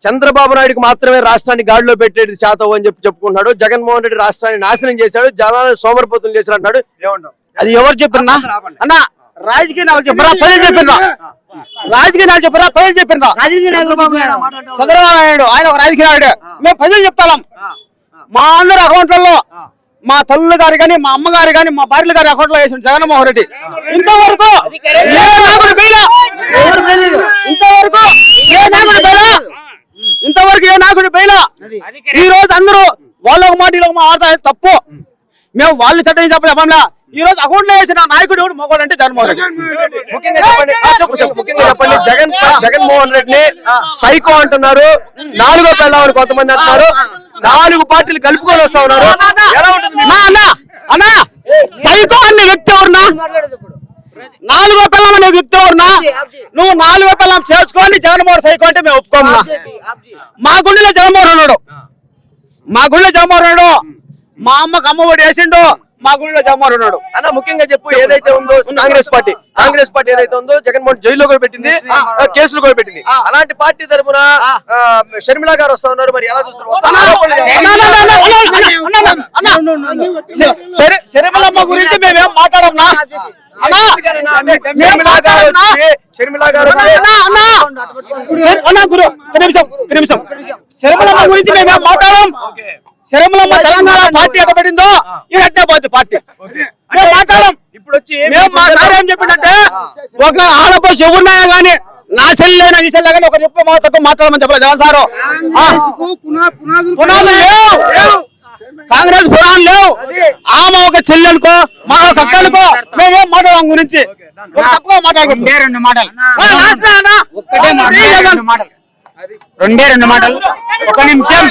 చంద్రబాబు నాయుడుకి మాత్రమే రాష్ట్రాన్ని గాడిలో పెట్టేది శాతం అని చెప్పుకుంటున్నాడు. జగన్మోహన్ రెడ్డి రాష్ట్రాన్ని నాశనం చేశాడు, జనాలను సోమరిపోతులు చేశాడు అంటాడు. ఏమంటావు? అది ఎవరు చెప్పినా అన్న? రాజకీయ నాయకులు చెప్పరా? ప్రజలు చెప్పినా? రాజకీయ నాయకులు చెప్పరా? ప్రజలు చెప్పినా? చంద్రబాబు నాయుడు ఆయన ఒక రాజకీయ నాయుడు. మేము ప్రజలు చెప్తాం. మా అందరి అకౌంట్లలో మా తల్లులు గారు కానీ, మా అమ్మగారు కానీ, మా భార్యల గారి అకౌంట్ లో వేసిన జగన్మోహన్ రెడ్డి ఇంతవరకు ఏ నాయకుడు బయలా. ఈ రోజు అందరూ వాళ్ళ ఒక మాట ఒక మాట తప్పు. మేము వాళ్ళు చట్టం చెప్పలే. ఈ రోజు అకౌంట్ లో వేసిన నాయకుడు మొగోడు అంటే జగన్మోహన్ రెడ్డి. ముఖ్యంగా చెప్పండి, జగన్మోహన్ రెడ్డిని సైకో అంటున్నారు, 4వ పెళ్ళామని కొంతమంది అంటున్నారు, 4 పార్టీలు కలుపుకొని వస్తా ఉన్నారు. ఎలా ఉంటుంది అన్నా? సైకో అనే వ్యక్తి ఎవరున్నా? 4వ పెళ్ళం అనే వ్యక్తి ఎవరున్నా? నువ్వు 4వ పెళ్ళం చేసుకొని జగన్మోహన్ సైకో అంటే మేము ఒప్పుకోమన్నా. మా గుండెలో జగన్మోహన్ ఉన్నాడు. మా అమ్మకు అమ్మఒడి వేసిండు. మా గుడిలో జగన్మోహన్ ఉన్నాడు అన్న. ముఖ్యంగా చెప్పు, ఏదైతే ఉందో కాంగ్రెస్ పార్టీ ఏదైతే ఉందో జగన్మోహన్ జైల్లో కూడా పెట్టింది, కేసులు కూడా పెట్టింది. అలాంటి పార్టీ తరఫున షర్మిల గారు వస్తా ఉన్నారు. మరి ఎలా చూస్తారు? షర్మిలమ్మ గురించి మేమేం మాట్లాడన్నా? షర్మిల గారు షర్మిలమ్మ గురించి మేమేం మాట్లాడాం? షర్మిలమ్మ తెలంగాణ పార్టీ ఎట్ట పెట్టిందో ఇట్టే పోతుంది పార్టీ. మేము మాట్లాడాం. ఇప్పుడు వచ్చి మేము మా సార్ ఏం చెప్పిందంటే, ఒక ఆడపోసి ఎవరున్నాయా గానీ నా చెల్లెనా నీ చెల్లె కానీ ఒక చెప్పు మాట్లాడమని చెప్పలేదు జగన్ సారు. పునాదులు లేవు, కాంగ్రెస్ పునాదులు లేవు. ఆమె ఒక చెల్లి అనుకో, మా తక్క అనుకో, మేమేం మాట్లాడాం గురించి తక్కువ మాట్లాడుకుంటాం. 2 మాటలు 1 నిమిషం.